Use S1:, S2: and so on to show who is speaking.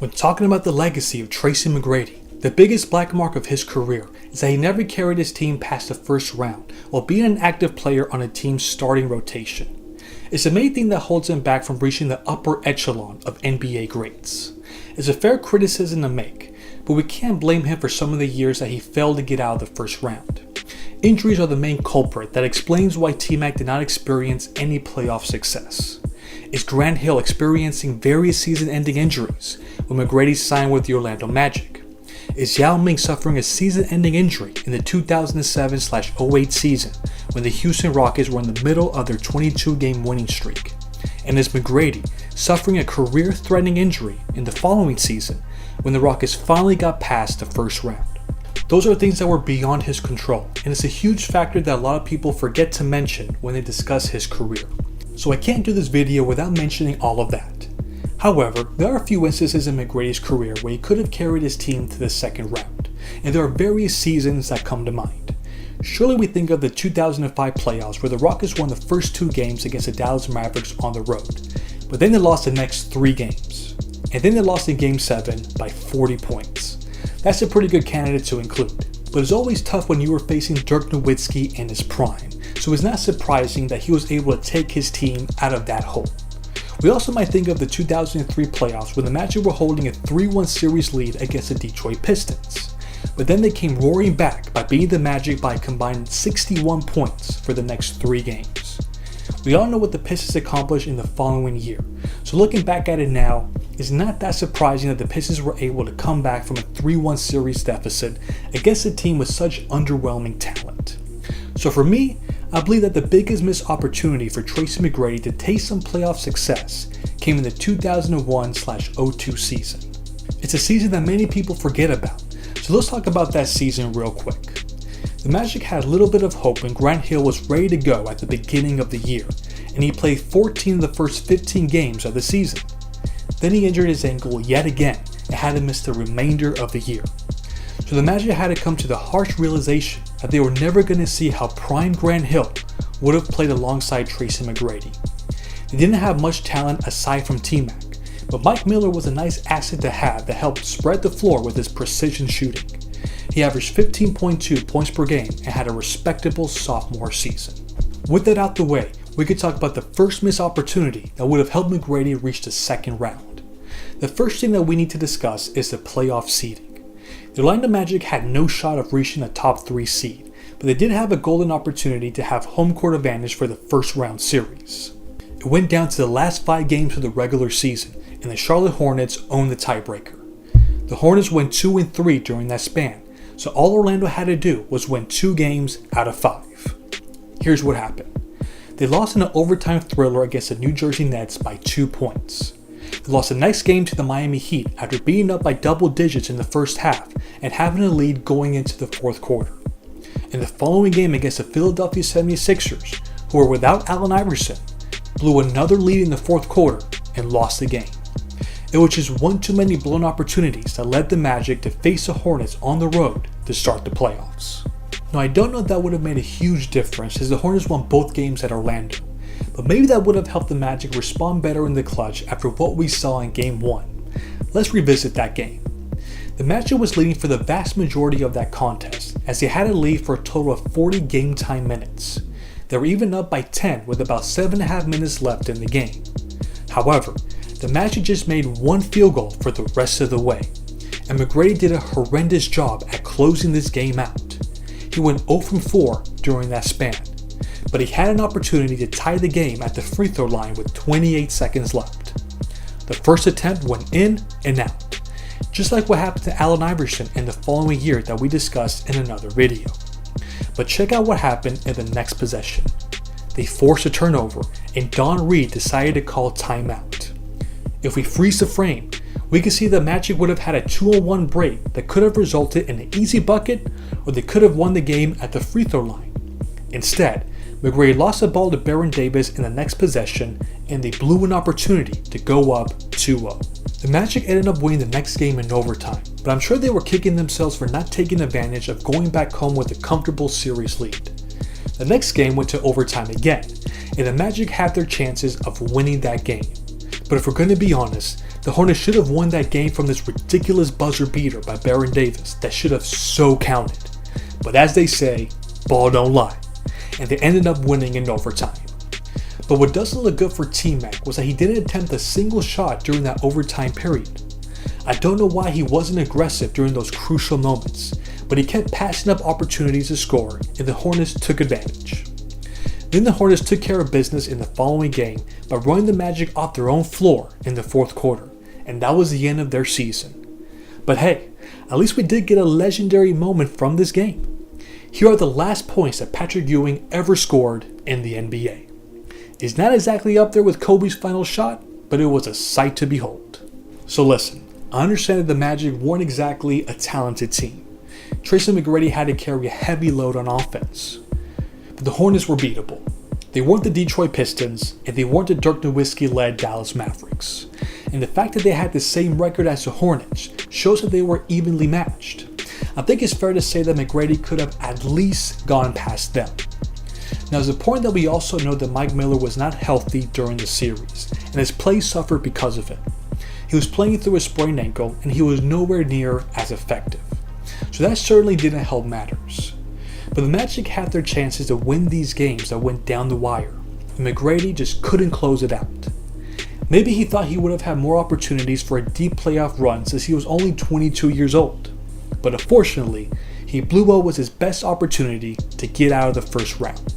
S1: When talking about the legacy of Tracy McGrady, the biggest black mark of his career is that he never carried his team past the first round while being an active player on a team's starting rotation. It's the main thing that holds him back from reaching the upper echelon of NBA greats. It's a fair criticism to make, but we can't blame him for some of the years that he failed to get out of the first round. Injuries are the main culprit that explains why T-Mac did not experience any playoff success. Is Grant Hill experiencing various season-ending injuries when McGrady signed with the Orlando Magic? Is Yao Ming suffering a season-ending injury in the 2007-08 season when the Houston Rockets were in the middle of their 22-game winning streak? And is McGrady suffering a career-threatening injury in the following season when the Rockets finally got past the first round? Those are things that were beyond his control, and it's a huge factor that a lot of people forget to mention when they discuss his career. So I can't do this video without mentioning all of that. However, there are a few instances in McGrady's career where he could have carried his team to the second round, and there are various seasons that come to mind. Surely we think of the 2005 playoffs where the Rockets won the first 2 games against the Dallas Mavericks on the road, but then they lost the next 3 games, and then they lost in Game 7 by 40 points. That's a pretty good candidate to include, but it's always tough when you were facing Dirk Nowitzki in his prime, so it's not surprising that he was able to take his team out of that hole. We also might think of the 2003 playoffs when the Magic were holding a 3-1 series lead against the Detroit Pistons, but then they came roaring back by beating the Magic by a combined 61 points for the next 3 games. We all know what the Pistons accomplished in the following year, so looking back at it now, it's not that surprising that the Pistons were able to come back from a 3-1 series deficit against a team with such underwhelming talent. So for me, I believe that the biggest missed opportunity for Tracy McGrady to taste some playoff success came in the 2001-02 season. It's a season that many people forget about, so let's talk about that season real quick. The Magic had a little bit of hope when Grant Hill was ready to go at the beginning of the year, and he played 14 of the first 15 games of the season. Then he injured his ankle yet again and had to miss the remainder of the year. So the Magic had to come to the harsh realization that they were never going to see how prime Grant Hill would have played alongside Tracy McGrady. They didn't have much talent aside from T-Mac, but Mike Miller was a nice asset to have that helped spread the floor with his precision shooting. He averaged 15.2 points per game and had a respectable sophomore season. With that out the way, we could talk about the first missed opportunity that would have helped McGrady reach the second round. The first thing that we need to discuss is the playoff seeding. The Orlando Magic had no shot of reaching a top 3 seed, but they did have a golden opportunity to have home court advantage for the first round series. It went down to the last 5 games of the regular season, and the Charlotte Hornets owned the tiebreaker. The Hornets went 2-3 during that span, so all Orlando had to do was win 2 games out of 5. Here's what happened. They lost in an overtime thriller against the New Jersey Nets by 2 points. They lost the next game to the Miami Heat after being up by double digits in the first half and having a lead going into the fourth quarter. In the following game against the Philadelphia 76ers, who were without Allen Iverson, blew another lead in the fourth quarter and lost the game. It was just one too many blown opportunities that led the Magic to face the Hornets on the road to start the playoffs. Now I don't know if that would have made a huge difference as the Hornets won both games at Orlando, but maybe that would have helped the Magic respond better in the clutch after what we saw in Game 1. Let's revisit that game. The Magic was leading for the vast majority of that contest as they had a lead for a total of 40 game time minutes. They were even up by 10 with about 7.5 minutes left in the game. However, the Magic just made 1 field goal for the rest of the way, and McGrady did a horrendous job at closing this game out. He went 0 from 4 during that span, but he had an opportunity to tie the game at the free throw line with 28 seconds left. The first attempt went in and out, just like what happened to Allen Iverson in the following year that we discussed in another video. But check out what happened in the next possession. They forced a turnover and Don Reed decided to call timeout. If we freeze the frame, we can see the Magic would have had a 2-on-1 break that could have resulted in an easy bucket, or they could have won the game at the free throw line. Instead, McGrady lost the ball to Baron Davis in the next possession, and they blew an opportunity to go up 2-0. The Magic ended up winning the next game in overtime, but I'm sure they were kicking themselves for not taking advantage of going back home with a comfortable series lead. The next game went to overtime again, and the Magic had their chances of winning that game. But if we're going to be honest, the Hornets should have won that game from this ridiculous buzzer beater by Baron Davis that should have so counted. But as they say, ball don't lie, and they ended up winning in overtime. But what doesn't look good for T-Mac was that he didn't attempt a single shot during that overtime period. I don't know why he wasn't aggressive during those crucial moments, but he kept passing up opportunities to score, and the Hornets took advantage. Then the Hornets took care of business in the following game by running the Magic off their own floor in the fourth quarter, and that was the end of their season. But hey, at least we did get a legendary moment from this game. Here are the last points that Patrick Ewing ever scored in the NBA. It's not exactly up there with Kobe's final shot, but it was a sight to behold. So listen, I understand that the Magic weren't exactly a talented team. Tracy McGrady had to carry a heavy load on offense. But the Hornets were beatable. They weren't the Detroit Pistons, and they weren't the Dirk Nowitzki-led Dallas Mavericks. And the fact that they had the same record as the Hornets shows that they were evenly matched. I think it's fair to say that McGrady could have at least gone past them. Now it's important that we also know that Mike Miller was not healthy during the series, and his play suffered because of it. He was playing through a sprained ankle, and he was nowhere near as effective. So that certainly didn't help matters. But the Magic had their chances to win these games that went down the wire, and McGrady just couldn't close it out. Maybe he thought he would have had more opportunities for a deep playoff run since he was only 22 years old. But unfortunately, he blew what was his best opportunity to get out of the first round.